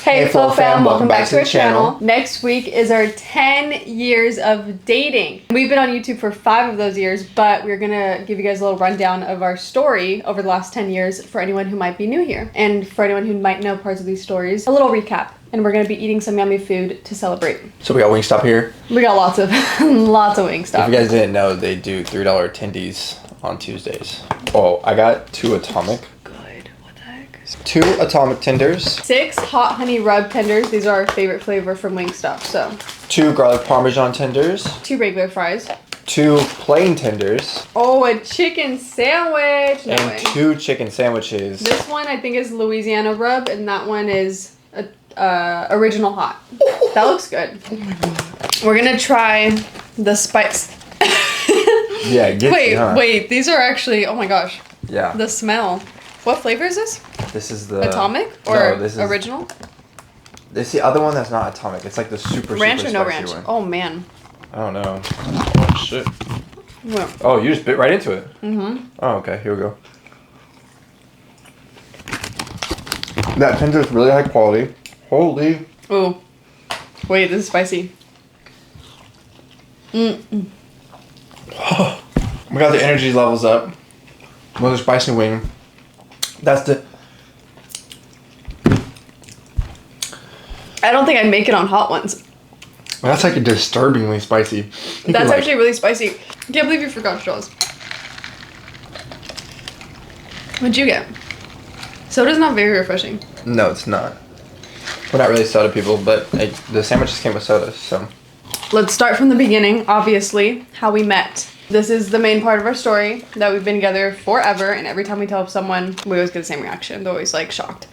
Hey Flow fam, welcome back to our channel. Next week is our 10 years of dating. We've been on YouTube for 5 of those years, but we're gonna give you guys a little rundown of our story over the last 10 years for anyone who might be new here. And for anyone who might know parts of these stories, a little recap. And we're gonna be eating some yummy food to celebrate. So we got Wingstop here. We got lots of Wingstop. If you guys didn't know, they do $3 attendees on Tuesdays. Oh, I got 2 atomic. 2 atomic tenders. 6 hot honey rub tenders. These are our favorite flavor from Wingstop. So 2 garlic parmesan tenders. 2 regular fries. 2 plain tenders. Oh, a chicken sandwich. No and way. 2 chicken sandwiches. This one I think is Louisiana rub, and that one is original hot. That looks good. Oh my God. We're gonna try the spice. Yeah, get wait, you, huh? wait. These are actually. Oh my gosh. Yeah. The smell. What flavor is this? This is the atomic or no, this is original? This is the other one that's not atomic. It's like the super ranch super or no spicy ranch? one. Oh man. I don't know. Oh shit. What? Oh, you just bit right into it. Mm-hmm. Oh, okay. Here we go. That tender is really high quality. Holy. Ooh. Wait, this is spicy. Mm-mm. We got the energy levels up. Another spicy wing. That's the... I don't think I'd make it on hot ones. That's like a disturbingly spicy. That's actually really spicy. Can't believe you forgot straws. What'd you get? Soda's not very refreshing. No, it's not. We're not really soda people, but the sandwiches came with soda, so... Let's start from the beginning, obviously, how we met. This is the main part of our story, that we've been together forever, and every time we tell someone, we always get the same reaction. They're always like shocked.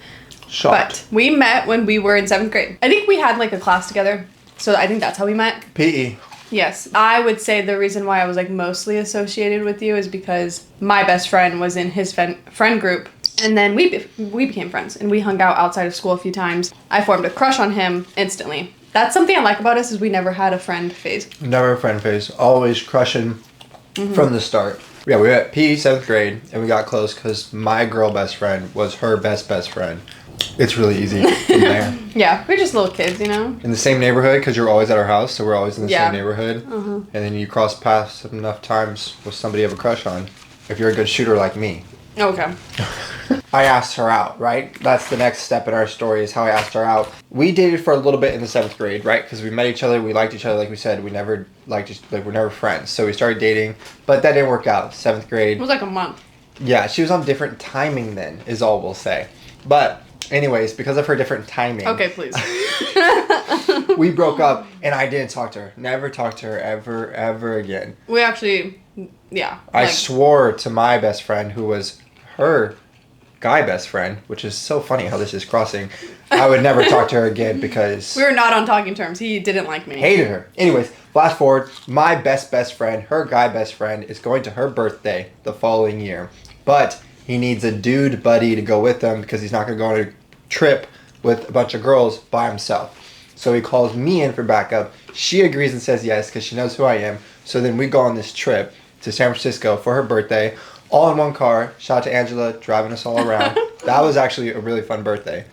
Shocked. But we met when we were in 7th grade. I think we had like a class together, so I think that's how we met. PE. Yes. I would say the reason why I was like mostly associated with you is because my best friend was in his friend group, and then we became friends, and we hung out outside of school a few times. I formed a crush on him instantly. That's something I like about us, is we never had a friend phase. Never a friend phase. Always crushing from the start. Yeah, we were at PE 7th grade, and we got close because my girl best friend was her best friend. It's really easy from there. Yeah, we're just little kids, you know? In the same neighborhood, because you're always at our house, so we're always in the Yeah. same neighborhood. And then you cross paths enough times with somebody you have a crush on, if you're a good shooter like me. Okay. I asked her out, right? That's the next step in our story, is how I asked her out. We dated for a little bit in the 7th grade, right? Because we met each other, we liked each other, like we said. We never we're never friends. So we started dating, but that didn't work out. 7th grade. It was like a month. Yeah, she was on different timing then, is all we'll say. But anyways, because of her different timing. Okay, please. We broke up, and I didn't talk to her. Never talked to her ever again. We actually, yeah. I swore to my best friend, who was her guy best friend, which is so funny how this is crossing, I would never talk to her again because... We were not on talking terms. He didn't like me. Hated her. Anyways, flash forward, my best friend, her guy best friend, is going to her birthday the following year. But he needs a dude buddy to go with him because he's not going to go on a trip with a bunch of girls by himself. So he calls me in for backup. She agrees and says yes because she knows who I am. So then we go on this trip to San Francisco for her birthday, all in one car. Shout out to Angela, driving us all around. That was actually a really fun birthday.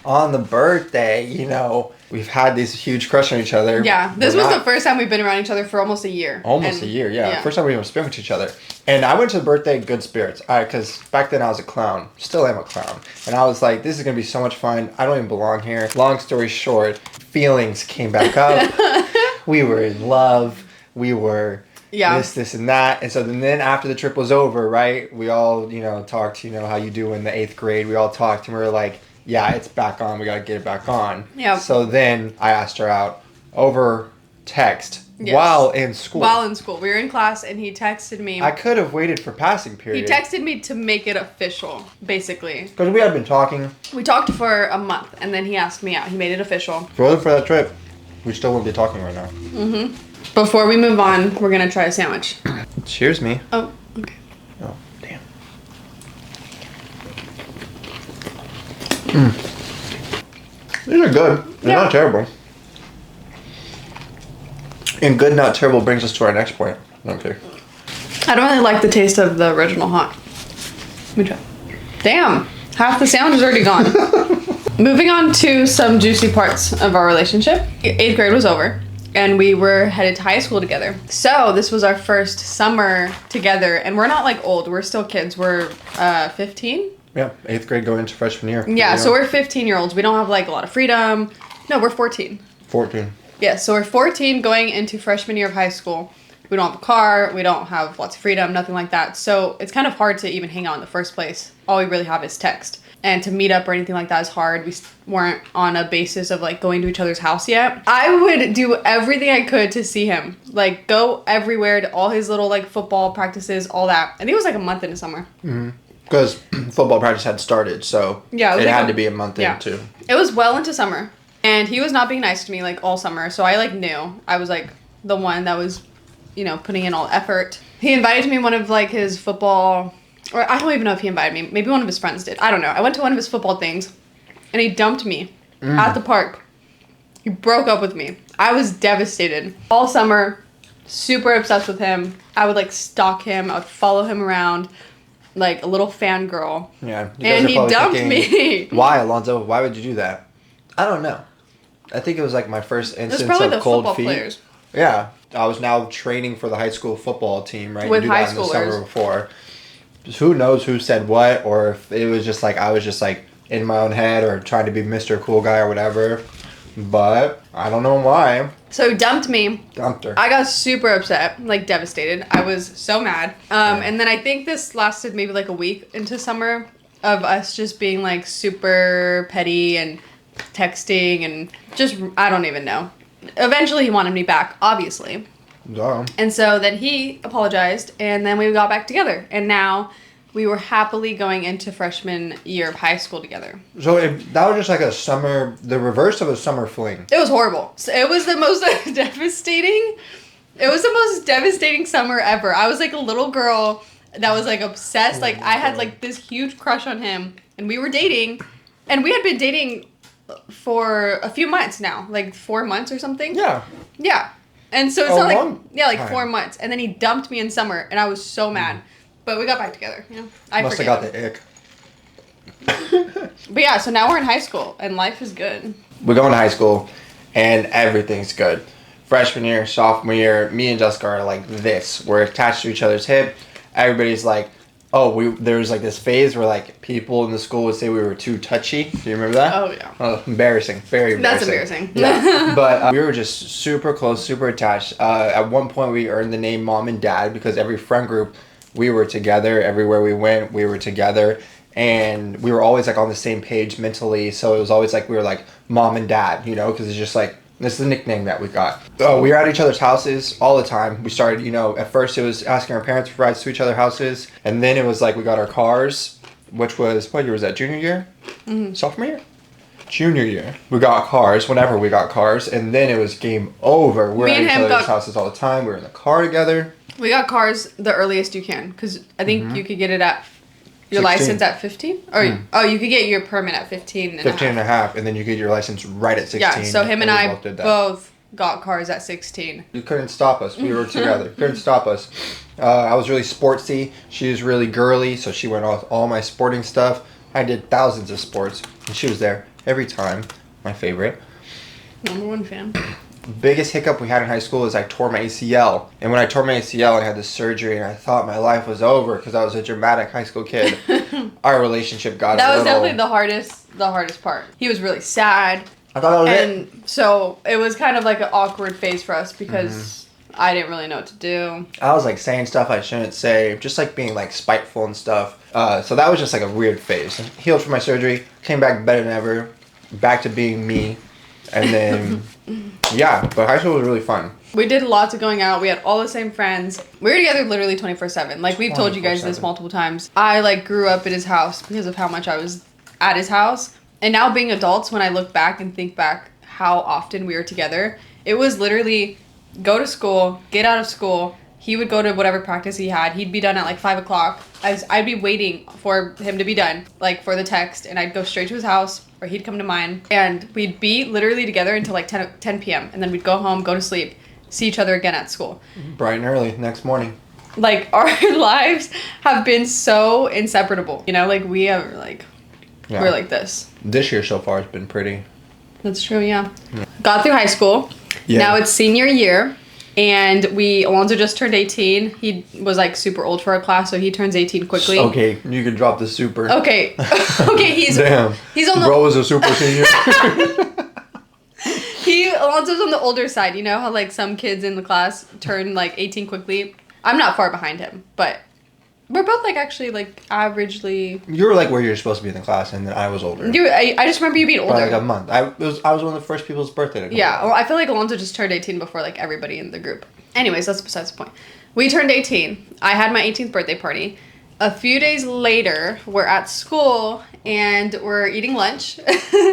On the birthday, you know, we've had this huge crush on each other. Yeah, this was the first time we've been around each other for almost a year. Almost a year, yeah. First time we even spent with each other. And I went to the birthday in good spirits. Because back then I was a clown. Still am a clown. And I was like, this is going to be so much fun. I don't even belong here. Long story short, feelings came back up. We were in love. We were... Yeah. This, and that. And so then after the trip was over, right, we all, you know, talked, you know, how you do in the 8th grade. We all talked and we were like, yeah, it's back on. We got to get it back on. Yeah. So then I asked her out over text while in school. While in school. We were in class and he texted me. I could have waited for passing period. He texted me to make it official, basically. Because we had been talking. We talked for a month and then he asked me out. He made it official. If it wasn't for that trip, we still wouldn't be talking right now. Mm-hmm. Before we move on, we're going to try a sandwich. Cheers, me. Oh, okay. Oh, damn. These are good. They're not terrible. And good, not terrible brings us to our next point. Okay. I don't really like the taste of the original hot. Let me try. Damn. Half the sandwich is already gone. Moving on to some juicy parts of our relationship. 8th grade was over and we were headed to high school together. So this was our first summer together, and we're not like old, we're still kids. We're 15. Yeah, 8th grade going into freshman year. Yeah, so we're 15-year-olds. We don't have like a lot of freedom. No, we're 14. 14. Yeah, so we're 14 going into freshman year of high school. We don't have a car, we don't have lots of freedom, nothing like that. So it's kind of hard to even hang out in the first place. All we really have is text. And to meet up or anything like that is hard. We weren't on a basis of like going to each other's house yet. I would do everything I could to see him. Like go everywhere to all his little like football practices, all that. I think it was like a month into summer. Because football practice had started, so yeah, it had to be a month into. It was well into summer. And he was not being nice to me like all summer. So I like knew. I was like the one that was, you know, putting in all effort. He invited me one of like his football... Or I don't even know if he invited me. Maybe one of his friends did. I don't know. I went to one of his football things, and he dumped me at the park. He broke up with me. I was devastated. All summer, super obsessed with him. I would, like, stalk him. I would follow him around like a little fangirl. Yeah. And he dumped me. Why, Alonzo? Why would you do that? I don't know. I think it was, like, my first instance probably of cold football feet. Players. Yeah. I was now training for the high school football team, right? With you do high that in the schoolers. summer before. Who knows who said what, or if it was just like I was just like in my own head or trying to be Mr. Cool Guy or whatever. But I don't know why. So he dumped me. Dumped her. I got super upset, like devastated. I was so mad. And then I think this lasted maybe like a week into summer of us just being like super petty and texting and just, I don't even know. Eventually he wanted me back, obviously. Duh. And so then he apologized, and then we got back together. And now we were happily going into freshman year of high school together. So that was just like a summer, the reverse of a summer fling. It was horrible. So it was the most devastating. It was the most devastating summer ever. I was like a little girl that was like obsessed. Like I had like this huge crush on him, and we were dating, and we had been dating for a few months now, like 4 months or something. Yeah. Yeah. And so it's A not like, long like time. 4 months. And then he dumped me in summer, and I was so mad. But we got back together, you know? I Must have forgave got him. the ick. But yeah, so now we're in high school, and life is good. We're going to high school, and everything's good. Freshman year, sophomore year, me and Jessica are like this. We're attached to each other's hip. Everybody's like, there was like this phase where like people in the school would say we were too touchy. Do you remember that? Oh, yeah. Oh, embarrassing. Very embarrassing. That's embarrassing. Yeah. But we were just super close, super attached. At one point, we earned the name Mom and Dad because every friend group, we were together. Everywhere we went, we were together. And we were always like on the same page mentally. So it was always like we were like Mom and Dad, you know, because it's just like, this is the nickname that we got. We were at each other's houses all the time. We started, you know, at first it was asking our parents for rides to each other's houses. And then it was like we got our cars, which was, what year was that? Junior year? Mm-hmm. Sophomore year? Junior year. We got cars whenever we got cars. And then it was game over. We're at each other's houses all the time. We were in the car together. We got cars the earliest you can. Because I think you could get it at your 16. license at 15? Or you could get your permit at 15 and a half. And then you get your license right at 16. Yeah, so him and I both got cars at 16. You couldn't stop us. We were together. Couldn't stop us. I was really sportsy. She was really girly, so she went off all my sporting stuff. I did thousands of sports, and she was there every time. My favorite. Number one fan. Biggest hiccup we had in high school is I tore my ACL. And when I tore my ACL and had the surgery and I thought my life was over because I was a dramatic high school kid, our relationship got That was definitely the hardest part. He was really sad. I thought that was it. And so it was kind of like an awkward phase for us because I didn't really know what to do. I was like saying stuff I shouldn't say, just like being like spiteful and stuff. So that was just like a weird phase. Healed from my surgery, came back better than ever, back to being me. And then, yeah, but high school was really fun. We did lots of going out. We had all the same friends. We were together literally 24/7. Like, we've told you guys this multiple times. I, like, grew up at his house because of how much I was at his house. And now being adults, when I look back and think back how often we were together, it was literally go to school, get out of school. He would go to whatever practice he had. He'd be done at, like, 5 o'clock. I'd be waiting for him to be done, like, for the text. And I'd go straight to his house, or he'd come to mine. And we'd be literally together until, like, 10 p.m. And then we'd go home, go to sleep, see each other again at school. Bright and early, next morning. Like, our lives have been so inseparable. You know, like, we are, like, we're like this. This year so far has been pretty. That's true, yeah. Got through high school. Yeah. Now it's senior year. And Alonzo just turned 18. He was like super old for our class, so he turns 18 quickly. Okay, you can drop the super. Okay. Okay, he's on the... Bro is a super senior. Alonzo's on the older side. You know how like some kids in the class turn like 18 quickly? I'm not far behind him, but we're both like actually like averagely... You were like where you're supposed to be in the class, and then I was older. I just remember you being older. By like a month. I was one of the first people's birthday to come Yeah, well, I feel like Alonzo just turned 18 before like everybody in the group. Anyways, that's besides the point. We turned 18. I had my 18th birthday party. A few days later, we're at school and we're eating lunch.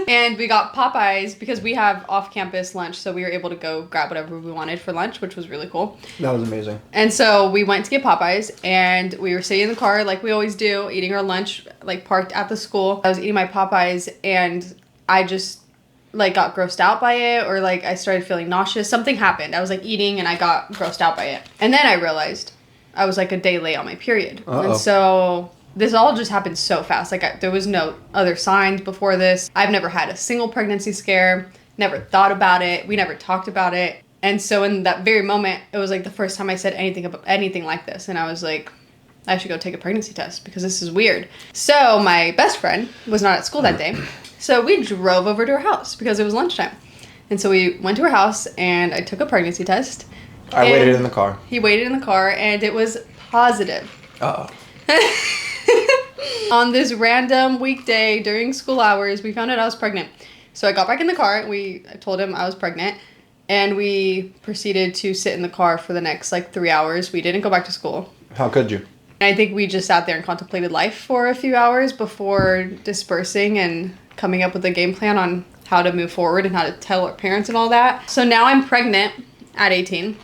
And we got Popeyes because we have off-campus lunch, so we were able to go grab whatever we wanted for lunch, which was really cool. That was amazing. And so we went to get Popeyes, and we were sitting in the car like we always do, eating our lunch, like parked at the school. I was eating my Popeyes, and I just like got grossed out by it, or like I started feeling nauseous. Something happened. I was like eating and I got grossed out by it. And then I realized I was like a day late on my period. And so this all just happened so fast. Like there was no other signs before this. I've never had a single pregnancy scare, never thought about it. We never talked about it. And so in that very moment, it was like the first time I said anything about anything like this. And I was like, I should go take a pregnancy test because this is weird. So my best friend was not at school that day. So we drove over to her house because it was lunchtime. And so we went to her house and I took a pregnancy test. I waited in the car. He waited in the car and it was positive. Uh-oh. On this random weekday during school hours, we found out I was pregnant. So I got back in the car. I told him I was pregnant. And we proceeded to sit in the car for the next like 3 hours. We didn't go back to school. How could you? I think we just sat there and contemplated life for a few hours before dispersing and coming up with a game plan on how to move forward and how to tell our parents and all that. So now I'm pregnant at 18.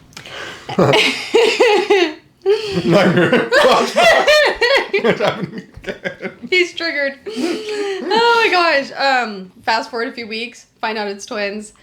He's triggered. Oh my gosh. Fast forward a few weeks, find out it's twins.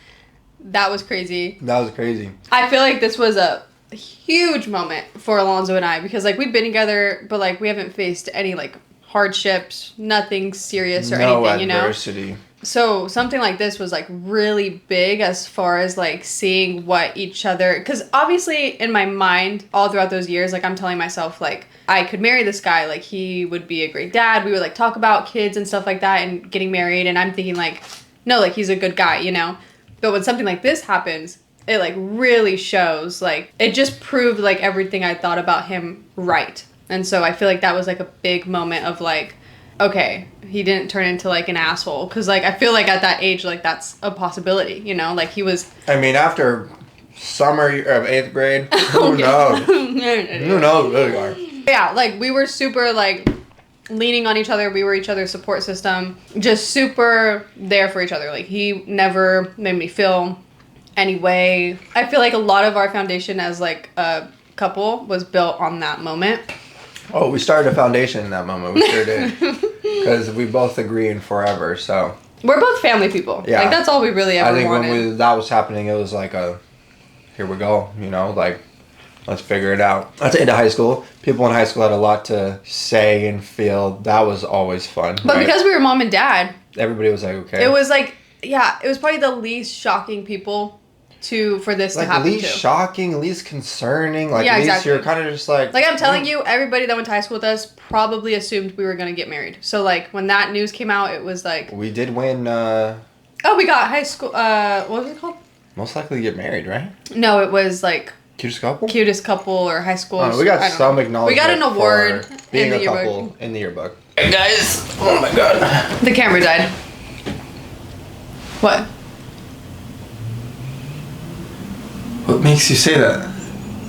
That was crazy. That was crazy. I feel like this was a huge moment for Alonzo and I because like we've been together, but like we haven't faced any like hardships, nothing serious or anything, you know? No adversity. So something like this was like really big as far as like seeing what each other, because obviously in my mind all throughout those years, like I'm telling myself like I could marry this guy, like he would be a great dad. We would like talk about kids and stuff like that and getting married. And I'm thinking like, no, like he's a good guy, you know? But when something like this happens, it like really shows, like it just proved like everything I thought about him right. And so I feel like that was like a big moment of like, okay, he didn't turn into like an asshole. Cause like, I feel like at that age, like that's a possibility, you know, like he was. I mean, after summer of 8th grade, who knows? Who knows who we are? Yeah. Like we were super like leaning on each other. We were each other's support system, just super there for each other. Like he never made me feel any way. I feel like a lot of our foundation as like a couple was built on that moment. Oh, we started a foundation in that moment. We sure did. Because we both agree in forever, so. We're both family people. Yeah. Like, that's all we really ever wanted. I think when that was happening, it was like here we go, you know, like, let's figure it out. At the end of high school, people in high school had a lot to say and feel. That was always fun. But right? Because we were mom and dad. Everybody was like, okay. It was like, yeah, it was probably the least shocking people for this to happen least shocking, least concerning. Like, yeah, least exactly. You're kind of just like... Like, I'm telling you, everybody that went to high school with us probably assumed we were going to get married. So, like, when that news came out, it was like... We did win... Oh, we got high school... what was it called? Most likely get married, right? No, it was, like... Cutest couple? Cutest couple or high school... Oh, we got some acknowledgement. We got an award being a couple in the yearbook. Hey, guys. Oh, my God. The camera died. What? What makes you say that?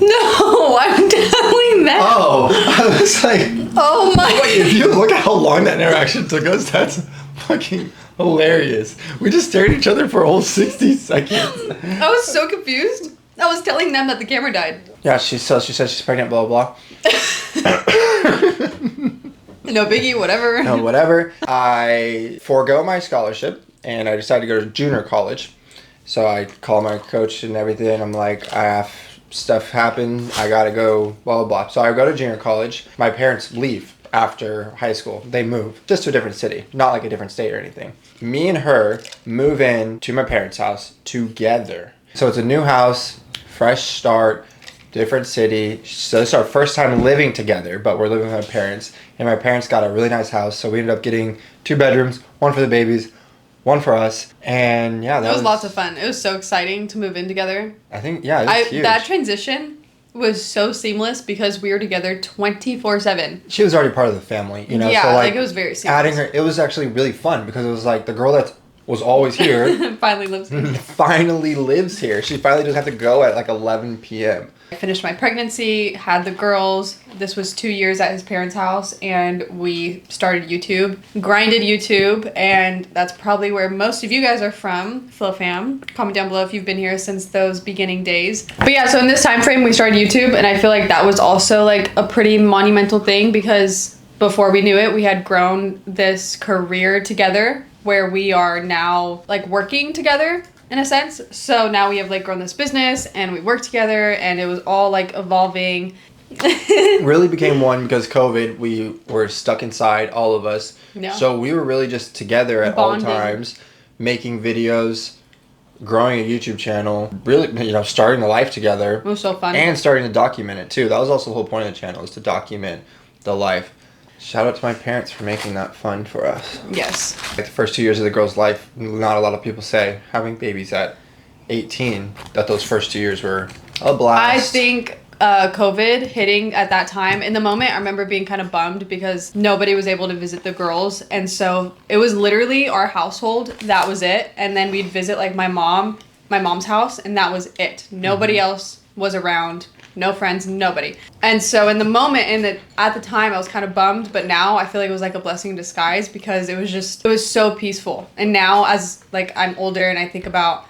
No, I'm telling that. Oh, I was like... Oh my... Wait, if you look at how long that interaction took us, that's fucking hilarious. We just stared at each other for a whole 60 seconds. I was so confused. I was telling them that the camera died. Yeah, she said she's pregnant, blah, blah, blah. No biggie, whatever. No, whatever. I forego my scholarship, and I decided to go to junior college. So I call my coach and everything. I'm like, I have stuff happen. I gotta go, blah, blah, blah. So I go to junior college. My parents leave after high school. They moved just to a different city, not like a different state or anything. Me and her move in to my parents' house together. So it's a new house, fresh start, different city. So it's our first time living together, but we're living with my parents. And my parents got a really nice house, so we ended up getting 2 bedrooms, one for the babies, one for us. And yeah, that was lots of fun. It was so exciting to move in together. I think, yeah, it was huge. That transition was so seamless because we were together 24/7. She was already part of the family, you know? Yeah, so like it was very seamless. Adding her, it was actually really fun because it was like the girl that was always here finally lives here. Finally lives here. She finally doesn't have to go at like 11 p.m. I finished my pregnancy, had the girls. This was 2 years at his parents' house, and we started YouTube, grinded YouTube, and that's probably where most of you guys are from, Flow Fam. Comment down below if you've been here since those beginning days. But yeah, so in this time frame, we started YouTube, and I feel like that was also like a pretty monumental thing because before we knew it, we had grown this career together where we are now like working together in a sense. So now we have like grown this business and we work together, and it was all like evolving. Really became one because COVID, we were stuck inside, all of us. Yeah. So we were really just together at Bonding. all times, making videos, growing a YouTube channel, really, you know, starting a life together. It was so fun. And starting to document it too. That was also the whole point of the channel, is to document the life. Shout out to my parents for making that fun for us. Yes. Like the first 2 years of the girl's life, not a lot of people say having babies at 18, that those first 2 years were a blast. I think COVID hitting at that time, in the moment, I remember being kind of bummed because nobody was able to visit the girls. And so it was literally our household. That was it. And then we'd visit like my mom's house, and that was it. Nobody else was around. No friends, nobody. And so in the moment, at the time, I was kind of bummed, but now I feel like it was like a blessing in disguise because it was so peaceful. And now as like I'm older and I think about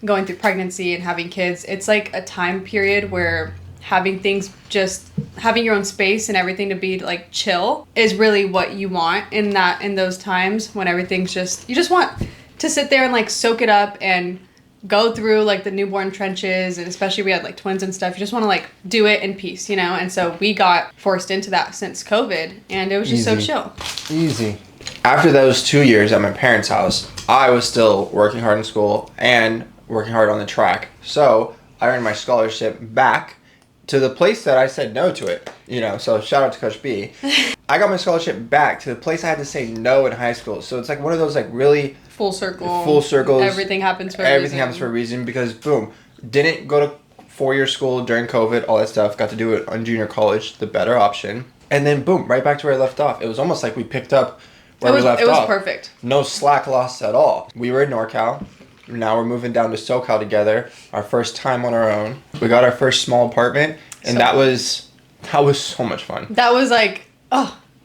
going through pregnancy and having kids, it's like a time period where having your own space and everything to be like chill is really what you want in those times when everything's you just want to sit there and like soak it up and go through like the newborn trenches, and especially we had like twins and stuff. You just want to like do it in peace, you know? And so we got forced into that since COVID, and it was just so chill. Easy. After those 2 years at my parents' house, I was still working hard in school and working hard on the track. So I earned my scholarship back to the place that I said no to it, you know? So shout out to Coach B. I got my scholarship back to the place I had to say no in high school. So it's like one of those like really full circles. Everything happens for a reason because boom, didn't go to 4-year school during COVID, all that stuff, got to do it on junior college, the better option. And then boom, right back to where I left off. It was almost like we picked up where we left off. It was perfect. No slack lost at all. We were in NorCal. Now we're moving down to SoCal together. Our first time on our own. We got our first small apartment, and that was so much fun. That was like,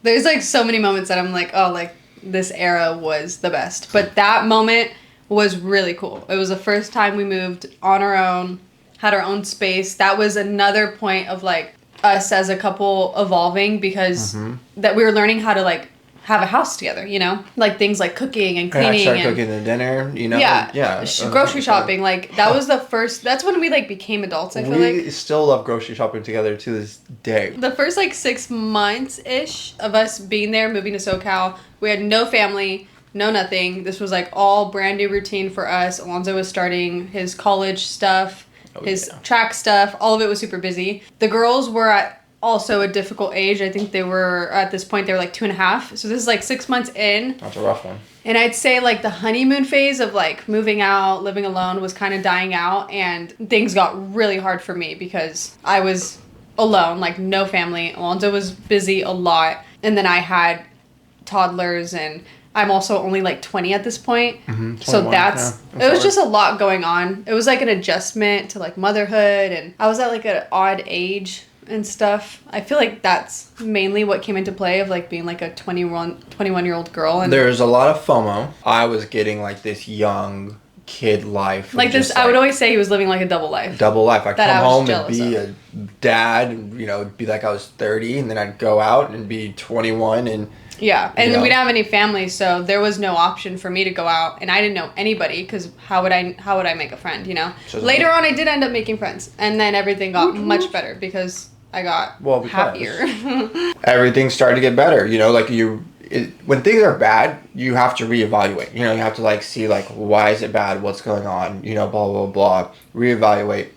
there's like so many moments that I'm like, like this era was the best. But that moment was really cool. It was the first time we moved on our own, had our own space. That was another point of like us as a couple evolving because that we were learning how to like have a house together, you know? Like things like cooking and cleaning. And I started cooking the dinner, you know? Yeah. Grocery shopping. Like that was that's when we like became adults, I feel like. We still love grocery shopping together to this day. The first like 6 months-ish of us being there, moving to SoCal, we had no family, no nothing. This was like all brand new routine for us. Alonzo was starting his college stuff, his track stuff. All of it was super busy. The girls were at also a difficult age. I think they were, at this point, they were like 2.5. So this is like 6 months in. That's a rough one. And I'd say like the honeymoon phase of like moving out, living alone was kind of dying out. And things got really hard for me because I was alone, like no family. Alonzo was busy a lot. And then I had toddlers, and I'm also only like 20 at this point. So it was just a lot going on. It was like an adjustment to like motherhood, and I was at like an odd age and stuff. I feel like that's mainly what came into play of like being like a 21-year-old girl. And there's a lot of FOMO. I was getting like this young kid life. Like this, I would always say he was living like a double life. I'd come home and be a dad, and, you know, it'd be like I was 30, and then I'd go out and be 21, and yeah, and we didn't have any family, so there was no option for me to go out, and I didn't know anybody because how would I make a friend, you know? Later on, I did end up making friends, and then everything got much better because I got Because happier. everything started to get better. You know, like when things are bad, you have to reevaluate. You know, you have to like see like why is it bad? What's going on? You know, blah blah blah. Reevaluate,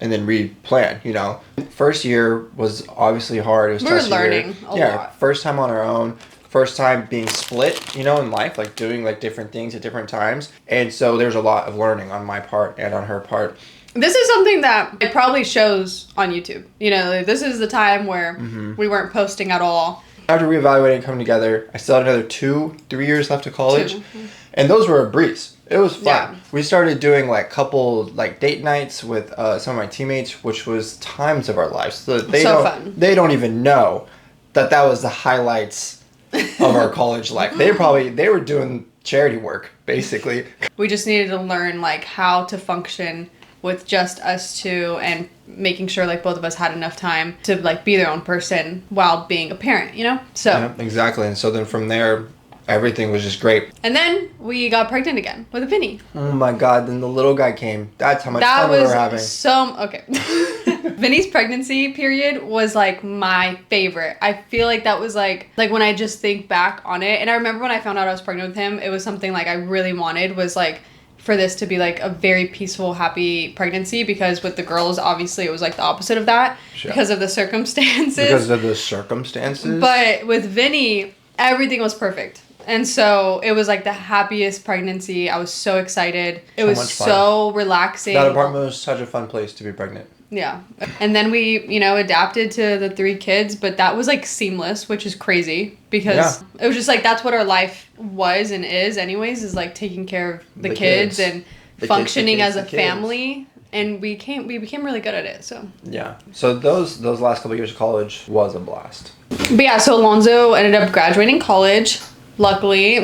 and then replan. You know, first year was obviously hard. It was We were tough learning a lot. First time on our own. First time being split, you know, in life, like doing like different things at different times. And so there's a lot of learning on my part and on her part. This is something that it probably shows on YouTube. You know, like, this is the time where we weren't posting at all. After reevaluating and coming together, I still had another 2-3 years left of college. And those were a breeze. It was fun. Yeah. We started doing like couple like date nights with some of my teammates, which was times of our lives. So Fun. They don't even know that was the highlights of our college life. They were doing charity work, basically. We just needed to learn like how to function with just us two and making sure like both of us had enough time to like be their own person while being a parent, you know? So Yeah, exactly. And so then from there, everything was just great. And then we got pregnant again with a Vinny. Oh my God, then the little guy came. That's how much fun we were having. Okay. Vinny's pregnancy period was like my favorite. I feel like that was like when I just think back on it. And I remember when I found out I was pregnant with him, it was something like I really wanted was like for this to be like a very peaceful, happy pregnancy, because with the girls, obviously it was like the opposite of that because of the circumstances. Because of the circumstances? But with Vinny, everything was perfect. And so it was like the happiest pregnancy. I was so excited. It was so relaxing. That apartment was such a fun place to be pregnant. Yeah. And then we, you know, adapted to the 3 kids, but that was like seamless, which is crazy because it was just like that's what our life was and is anyways, is like taking care of the kids and functioning as a family. And we became really good at it. So yeah. So those last couple of years of college was a blast. But yeah, so Alonzo ended up graduating college. Luckily.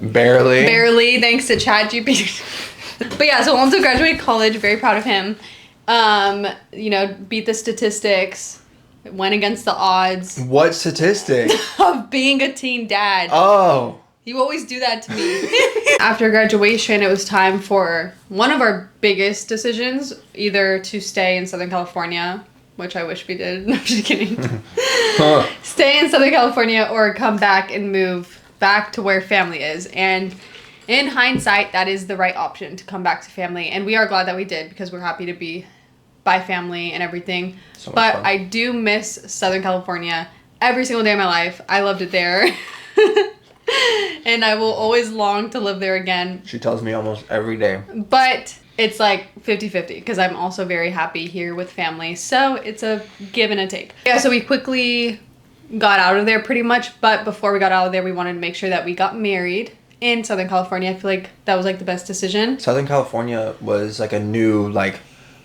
Barely, thanks to ChatGPT. But yeah, so Alonzo graduated college, very proud of him. You know, beat the statistics, went against the odds. What statistic? Of being a teen dad. Oh. You always do that to me. After graduation, it was time for one of our biggest decisions, either to stay in Southern California, which I wish we did. No, I'm just kidding. Stay in Southern California or come back and move back to where family is. And in hindsight, that is the right option, to come back to family. And we are glad that we did, because we're happy to be by family and everything. So but fun. I do miss Southern California every single day of my life. I loved it there. And I will always long to live there again. She tells me almost every day. But it's like 50-50, because I'm also very happy here with family. So it's a give and a take. Yeah, so we quickly got out of there pretty much. But before we got out of there, we wanted to make sure that we got married in Southern California. I feel like that was like the best decision. Southern California was like a new like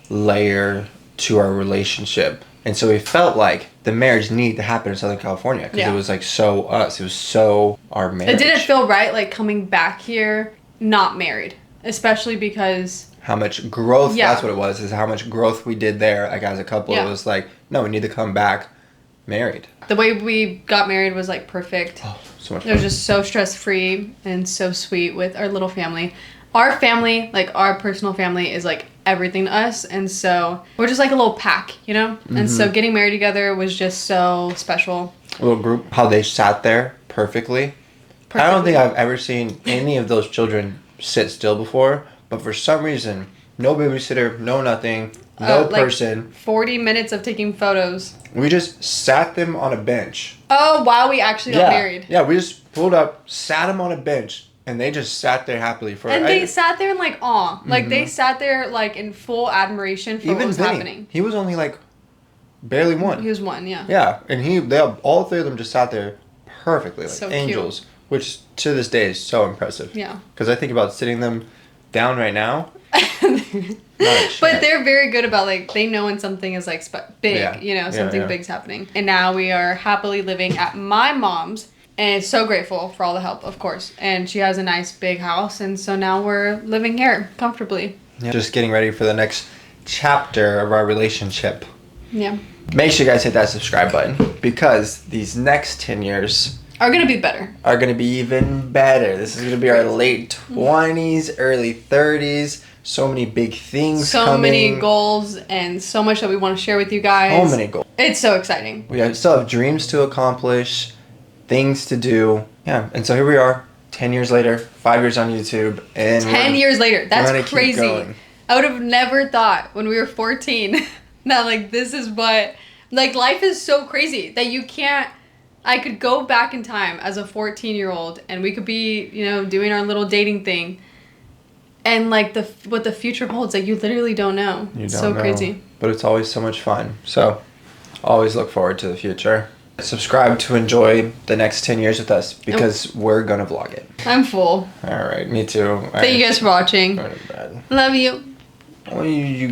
layer to our relationship. And so it felt like the marriage needed to happen in Southern California, because it was like so us. It was so our marriage. It didn't feel right like coming back here not married, especially because how much growth, that's what it was, is how much growth we did there like as a couple. It was like, no, we need to come back married. The way we got married was like perfect. Oh, so much fun. It was just so stress-free and so sweet with our little family. Our family, like our personal family, is like everything to us, and so we're just like a little pack, you know? And so getting married together was just so special. A little group, how they sat there perfectly. I don't think I've ever seen any of those children sit still before, but for some reason, no babysitter, no nothing, no person. Like 40 minutes of taking photos. We just sat them on a bench. Oh, while we actually got married. Yeah, we just pulled up, sat them on a bench, and they just sat there happily for. And they sat there in like awe, like they sat there like in full admiration for what was happening. He was only like barely 1. He was 1, yeah. Yeah, and all 3 of them just sat there perfectly, like so angels, cute. Which to this day is so impressive. Yeah. Because I think about sitting them down right now. But they're very good about like, they know when something is like big, you know, something big's happening. And now we are happily living at my mom's. And so grateful for all the help, of course. And she has a nice big house. And so now we're living here comfortably. Yeah. Just getting ready for the next chapter of our relationship. Yeah. Make sure you guys hit that subscribe button, because these next 10 years are going to be better. Are going to be even better. This is going to be our late 20s, early 30s. So many big things so coming. many goals and so much that we want to share with you guys. So many goals. It's so exciting. We still have dreams to accomplish, things to do. Yeah, and so here we are, 10 years later, 5 years on YouTube. And 10 years later. That's crazy. Going. I would have never thought when we were 14 that, like, this is what... Like, life is so crazy that you can't... I could go back in time as a 14-year-old and we could be, you know, doing our little dating thing. And, like, what the future holds, like, you literally don't know. You It's don't so know, crazy. but it's always so much fun. So, always look forward to the future. Subscribe to enjoy the next 10 years with us because we're gonna vlog it. I'm full. All right, me too. Thank you guys for watching. Going to bed. Love you. Oh, you